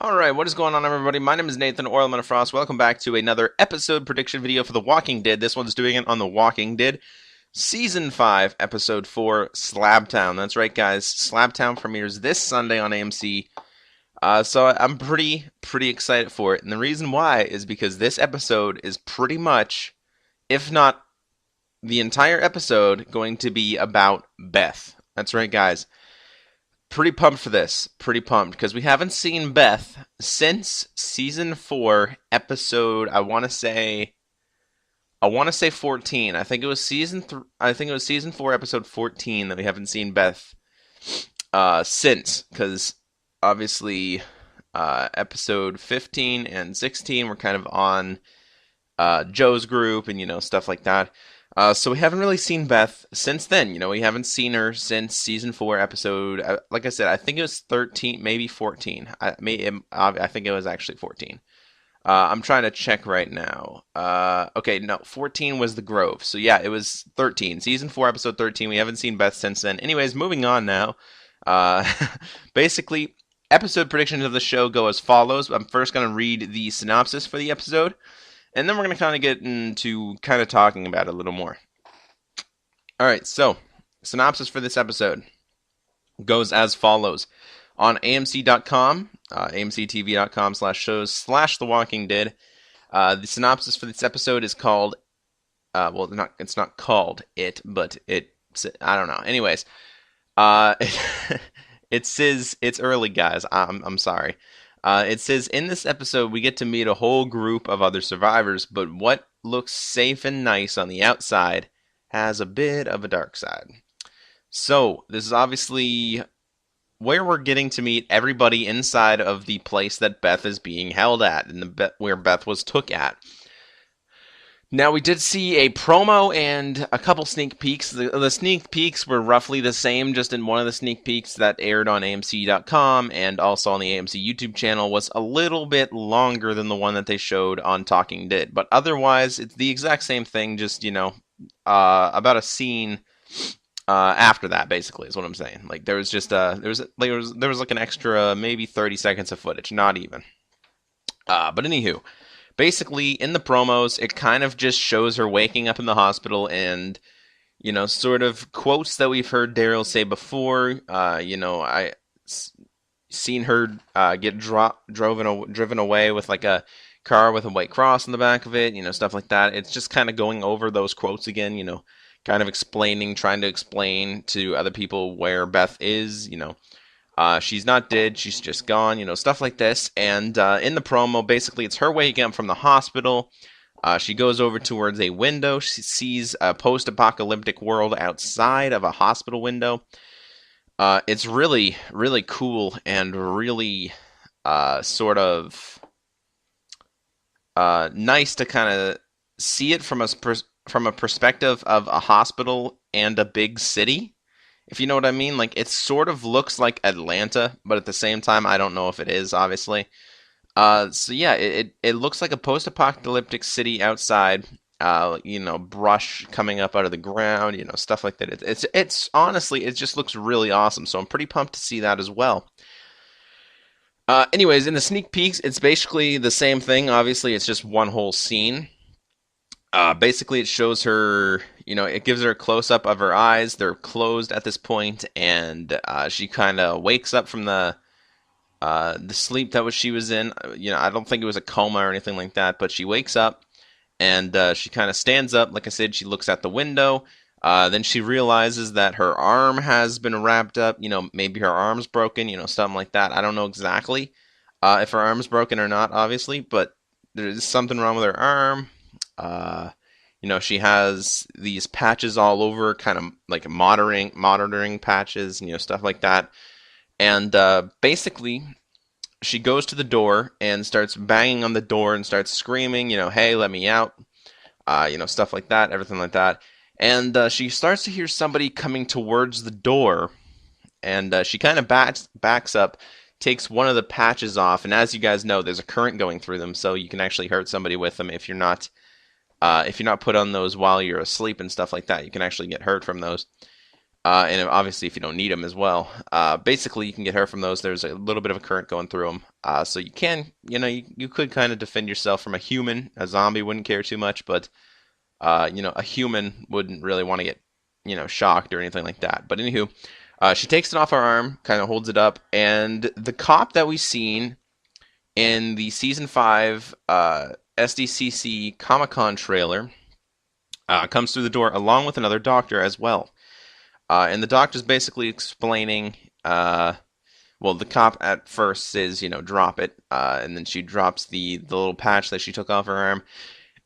Alright, what is going on, everybody? My name is Nathan, or ELEMENTofFROST. Welcome back to another episode prediction video for The Walking Dead. This one's doing it on The Walking Dead Season 5, Episode 4, Slabtown. That's right, guys. Slabtown premieres this Sunday on AMC. So I'm pretty excited for it. And the reason why is because this episode is pretty much, if not the entire episode, going to be about Beth. That's right, guys. Pretty pumped for this. Pretty pumped because we haven't seen Beth since season 4, episode. I want to say 14. I think it was season 4, episode 14 that we haven't seen Beth since. Because obviously, episode 15 and 16 were kind of on Joe's group and stuff like that. So we haven't really seen Beth since then. We haven't seen her since season 4 episode. Like I said, I think it was 13, maybe 14. I think it was actually 14. I'm trying to check right now. Okay, no, 14 was the Grove. So yeah, it was 13. Season 4 episode 13. We haven't seen Beth since then. Anyways, moving on now. Basically, episode predictions of the show go as follows. I'm first going to read the synopsis for the episode. And then we're going to kind of get into kind of talking about it a little more. Alright, so, synopsis for this episode goes as follows. On AMC.com, AMCTV.com/shows/The Walking Dead, the synopsis for this episode is called, it's not called it, but I don't know. Anyways, it says, it's early, guys. I'm sorry. It says, in this episode, we get to meet a whole group of other survivors, but what looks safe and nice on the outside has a bit of a dark side. So, this is obviously where we're getting to meet everybody inside of the place that Beth is being held at, and where Beth was took at. Now, we did see a promo and a couple sneak peeks. The sneak peeks were roughly the same, just in one of the sneak peeks that aired on AMC.com and also on the AMC YouTube channel was a little bit longer than the one that they showed on Talking Dead. But otherwise, it's the exact same thing, just, about a scene after that, basically, is what I'm saying. Like, there was just, there was like an extra maybe 30 seconds of footage, not even. But anywho. Basically, in the promos, it kind of just shows her waking up in the hospital and, sort of quotes that we've heard Daryl say before. I seen her get driven away with like a car with a white cross on the back of it, stuff like that. It's just kind of going over those quotes again, kind of trying to explain to other people where Beth is, she's not dead, she's just gone, stuff like this. And in the promo, basically, it's her waking up from the hospital. She goes over towards a window. She sees a post-apocalyptic world outside of a hospital window. It's really, really cool and really sort of nice to kind of see it from a perspective of a hospital and a big city. If you know what I mean, like, it sort of looks like Atlanta, but at the same time, I don't know if it is, obviously. So yeah, it looks like a post-apocalyptic city outside, brush coming up out of the ground, stuff like that. It's honestly, it just looks really awesome, so I'm pretty pumped to see that as well. Anyways, in the sneak peeks, it's basically the same thing. Obviously, it's just one whole scene. Basically, it shows her, it gives her a close-up of her eyes. They're closed at this point, and she kind of wakes up from the sleep that she was in. I don't think it was a coma or anything like that, but she wakes up, and she kind of stands up. Like I said, she looks at the window. Then she realizes that her arm has been wrapped up. Maybe her arm's broken, something like that. I don't know exactly if her arm's broken or not, obviously, but there's something wrong with her arm. She has these patches all over, kind of like monitoring patches, stuff like that. And basically, she goes to the door and starts banging on the door and starts screaming, hey, let me out, stuff like that, everything like that. And she starts to hear somebody coming towards the door, and she kind of backs up, takes one of the patches off, and as you guys know, there's a current going through them, so you can actually hurt somebody with them if you're not put on those while you're asleep and stuff like that. You can actually get hurt from those. and obviously if you don't need them as well. Basically, you can get hurt from those. There's a little bit of a current going through them, so you can, you could kind of defend yourself from a human. A zombie wouldn't care too much, but a human wouldn't really want to get, shocked or anything like that. But anywho, she takes it off her arm, kind of holds it up, and the cop that we've seen in the season 5 SDCC Comic Con trailer comes through the door along with another doctor as well. And the doctor's basically explaining, well, the cop at first says, drop it, and then she drops the little patch that she took off her arm.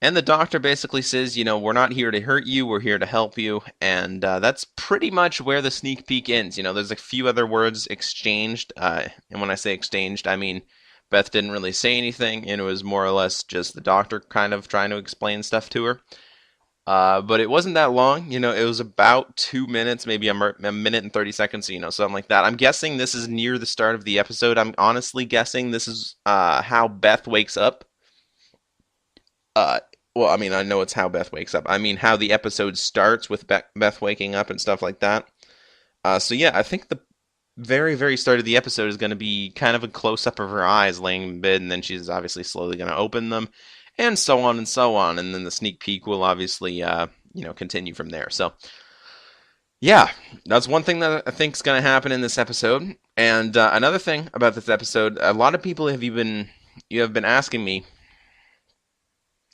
And the doctor basically says, we're not here to hurt you, we're here to help you. And that's pretty much where the sneak peek ends. There's a few other words exchanged. And when I say exchanged, I mean Beth didn't really say anything, and it was more or less just the doctor kind of trying to explain stuff to her. But it wasn't that long. It was about 2 minutes, maybe a minute and 30 seconds, something like that. I'm guessing this is near the start of the episode. I'm honestly guessing this is how Beth wakes up. Well, I mean, I know it's how Beth wakes up. I mean, how the episode starts with Beth waking up and stuff like that. So yeah, I think the very, very start of the episode is going to be kind of a close-up of her eyes laying in bed, and then she's obviously slowly going to open them, and so on and so on. And then the sneak peek will obviously, continue from there. So yeah, that's one thing that I think is going to happen in this episode. And another thing about this episode, a lot of people have been asking me,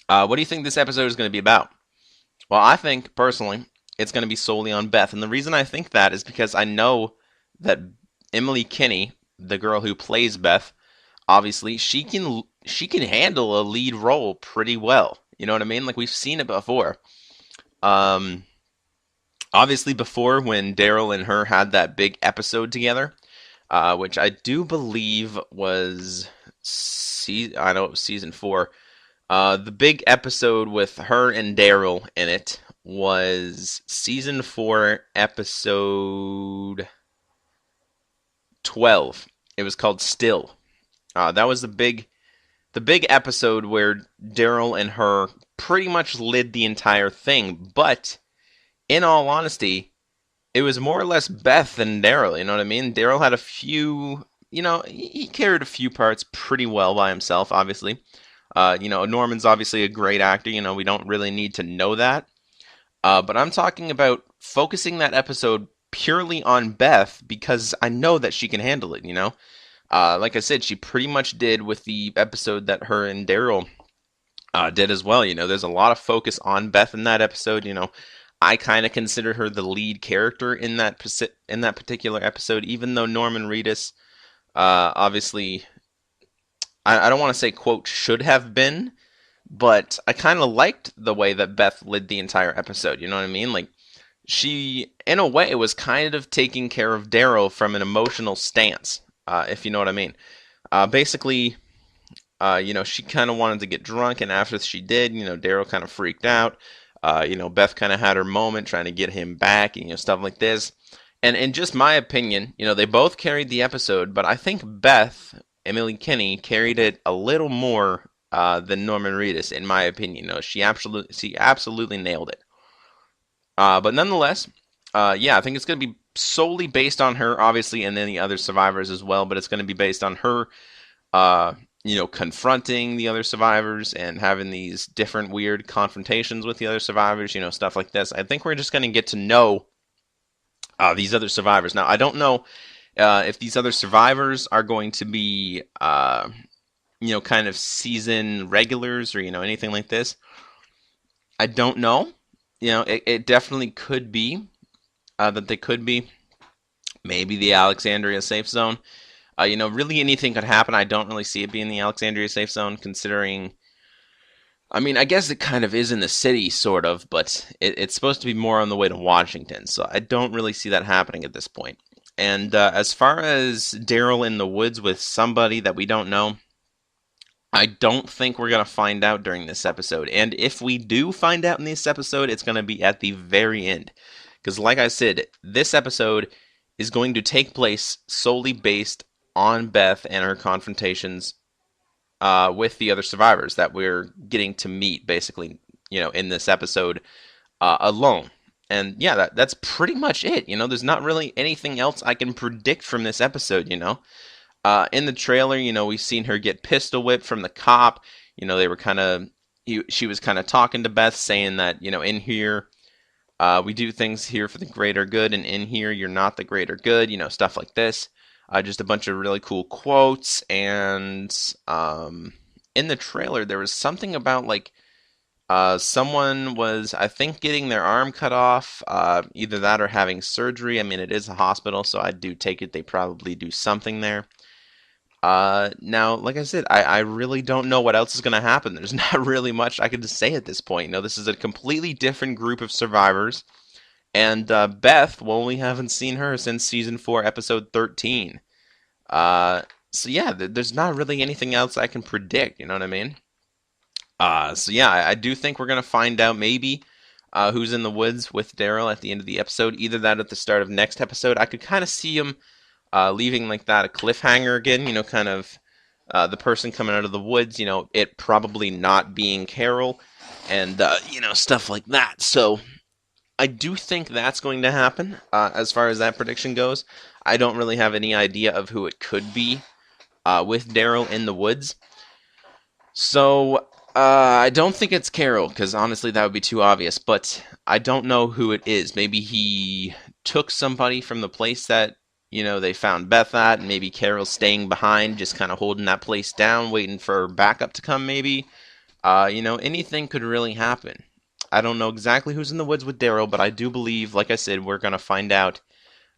what do you think this episode is going to be about? Well, I think, personally, it's going to be solely on Beth. And the reason I think that is because I know that Emily Kinney, the girl who plays Beth, obviously, she can handle a lead role pretty well. You know what I mean? Like, we've seen it before. Obviously, before, when Daryl and her had that big episode together, which I do believe was, I know it was season 4, the big episode with her and Daryl in it was season 4, episode 12. It was called Still. That was the big episode where Daryl and her pretty much led the entire thing. But in all honesty, it was more or less Beth than Daryl. You know what I mean? Daryl had a few, he carried a few parts pretty well by himself, obviously. Norman's obviously a great actor. We don't really need to know that. But I'm talking about focusing that episode purely on Beth because I know that she can handle it, Like I said, she pretty much did with the episode that her and Daryl did as well. There's a lot of focus on Beth in that episode. I kind of consider her the lead character in that particular episode, even though Norman Reedus, obviously, I don't want to say, quote, should have been, but I kind of liked the way that Beth led the entire episode, you know what I mean? Like, she, in a way, was kind of taking care of Daryl from an emotional stance, if you know what I mean. Basically, she kind of wanted to get drunk, and after she did, Daryl kind of freaked out. Beth kind of had her moment trying to get him back, and, stuff like this. And in just my opinion, they both carried the episode, but I think Beth, Emily Kinney, carried it a little more than Norman Reedus, in my opinion. She absolutely nailed it. But nonetheless, I think it's going to be solely based on her, obviously, and then the other survivors as well. But it's going to be based on her, confronting the other survivors and having these different weird confrontations with the other survivors, stuff like this. I think we're just going to get to know these other survivors. Now, I don't know if these other survivors are going to be, kind of season regulars or, anything like this. I don't know. It definitely could be that they could be. Maybe the Alexandria safe zone. Really anything could happen. I don't really see it being the Alexandria safe zone, considering, I mean, I guess it kind of is in the city, sort of, but it's supposed to be more on the way to Washington, so I don't really see that happening at this point. And as far as Daryl in the woods with somebody that we don't know, I don't think we're going to find out during this episode. And if we do find out in this episode, it's going to be at the very end. Because like I said, this episode is going to take place solely based on Beth and her confrontations with the other survivors that we're getting to meet, basically, in this episode alone. And yeah, that's pretty much it. There's not really anything else I can predict from this episode. In the trailer, we've seen her get pistol whipped from the cop. They were she was kind of talking to Beth, saying that, in here, we do things here for the greater good, and in here, you're not the greater good, stuff like this. Just a bunch of really cool quotes, and in the trailer, there was something about, like, someone was, I think, getting their arm cut off, either that or having surgery. I mean, it is a hospital, so I do take it they probably do something there. Now, like I said, I really don't know what else is going to happen. There's not really much I could say at this point. This is a completely different group of survivors. And Beth, well, we haven't seen her since Season 4, Episode 13. So yeah, there's not really anything else I can predict, you know what I mean? So yeah, I do think we're going to find out maybe who's in the woods with Daryl at the end of the episode. Either that at the start of next episode. I could kind of see him leaving like that a cliffhanger again, kind of the person coming out of the woods, it probably not being Carol, and, stuff like that. So I do think that's going to happen as far as that prediction goes. I don't really have any idea of who it could be with Daryl in the woods. So I don't think it's Carol, because honestly that would be too obvious, but I don't know who it is. Maybe he took somebody from the place that they found Beth at, and maybe Carol's staying behind, just kind of holding that place down, waiting for backup to come, maybe. Anything could really happen. I don't know exactly who's in the woods with Daryl, but I do believe, like I said, we're going to find out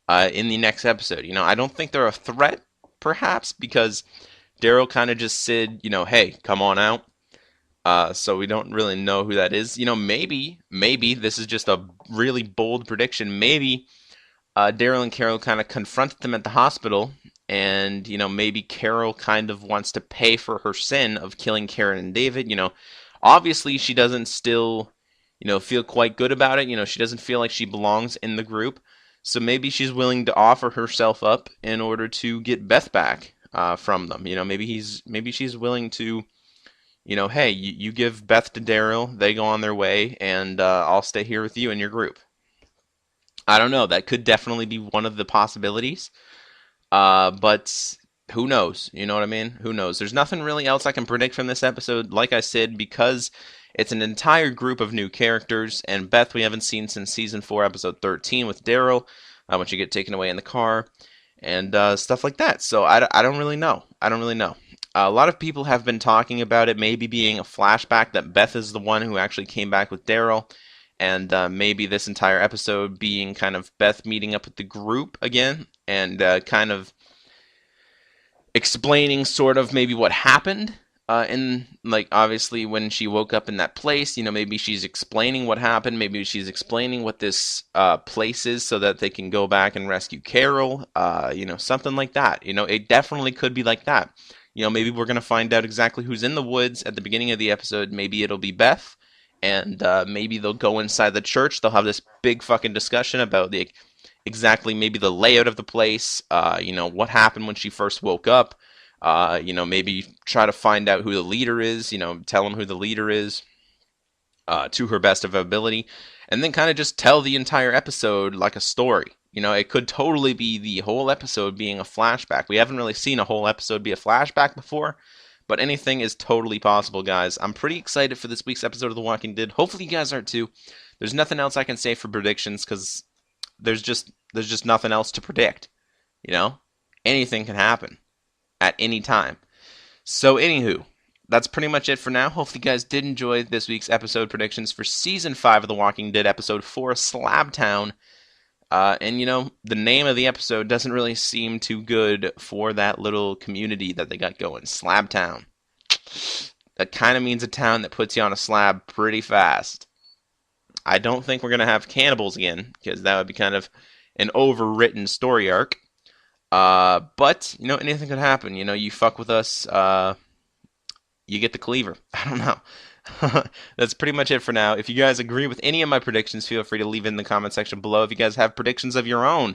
in the next episode. I don't think they're a threat, perhaps, because Daryl kind of just said, hey, come on out. So we don't really know who that is. Maybe this is just a really bold prediction. Maybe Daryl and Carol kind of confronted them at the hospital, and, maybe Carol kind of wants to pay for her sin of killing Karen and David. Obviously she doesn't still, feel quite good about it. She doesn't feel like she belongs in the group. So maybe she's willing to offer herself up in order to get Beth back from them. Maybe she's willing to, hey, you give Beth to Daryl, they go on their way, and I'll stay here with you and your group. I don't know. That could definitely be one of the possibilities. But who knows? You know what I mean? Who knows? There's nothing really else I can predict from this episode. Like I said, because it's an entire group of new characters, and Beth we haven't seen since Season 4, Episode 13 with Daryl, when you get taken away in the car, and stuff like that. So I don't really know. A lot of people have been talking about it maybe being a flashback, that Beth is the one who actually came back with Daryl. And maybe this entire episode being kind of Beth meeting up with the group again, and kind of explaining sort of maybe what happened in, like, obviously when she woke up in that place. Maybe she's explaining what happened. Maybe she's explaining what this place is so that they can go back and rescue Carol. Something like that. It definitely could be like that. Maybe we're going to find out exactly who's in the woods at the beginning of the episode. Maybe it'll be Beth. And maybe they'll go inside the church. They'll have this big fucking discussion about exactly maybe the layout of the place. What happened when she first woke up. Maybe try to find out who the leader is. Tell them who the leader is to her best of ability. And then kind of just tell the entire episode like a story. It could totally be the whole episode being a flashback. We haven't really seen a whole episode be a flashback before. But anything is totally possible, guys. I'm pretty excited for this week's episode of The Walking Dead. Hopefully you guys are too. There's nothing else I can say for predictions, because there's just nothing else to predict. Anything can happen at any time. So anywho, that's pretty much it for now. Hopefully you guys did enjoy this week's episode predictions for Season 5 of The Walking Dead, Episode 4, Slabtown. And the name of the episode doesn't really seem too good for that little community that they got going. Slabtown. That kind of means a town that puts you on a slab pretty fast. I don't think we're going to have cannibals again, because that would be kind of an overwritten story arc. But, anything could happen. You fuck with us, you get the cleaver. I don't know. That's pretty much it for now. If you guys agree with any of my predictions, feel free to leave it in the comment section below. If you guys have predictions of your own,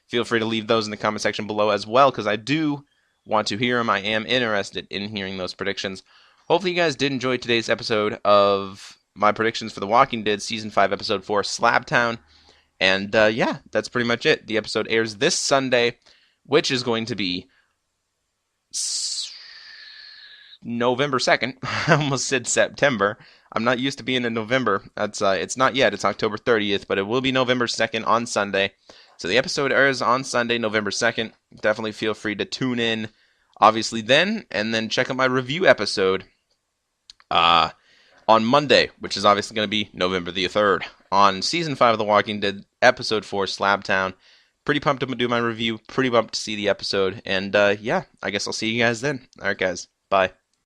feel free to leave those in the comment section below as well, because I do want to hear them. I am interested in hearing those predictions. Hopefully you guys did enjoy today's episode of my predictions for The Walking Dead Season 5, Episode 4, Slabtown. And yeah, that's pretty much it. The episode airs this Sunday, which is going to be November 2nd. I almost said September. I'm not used to being in November. That's it's not yet. It's October 30th, but it will be November 2nd on Sunday. So the episode airs on Sunday, November 2nd. Definitely feel free to tune in, obviously, then, and then check out my review episode uh, on Monday, which is obviously going to be November the 3rd, on Season 5 of The Walking Dead, Episode 4, Slabtown. Pretty pumped to do my review, pretty pumped to see the episode, and yeah, I guess I'll see you guys then. Alright guys, bye.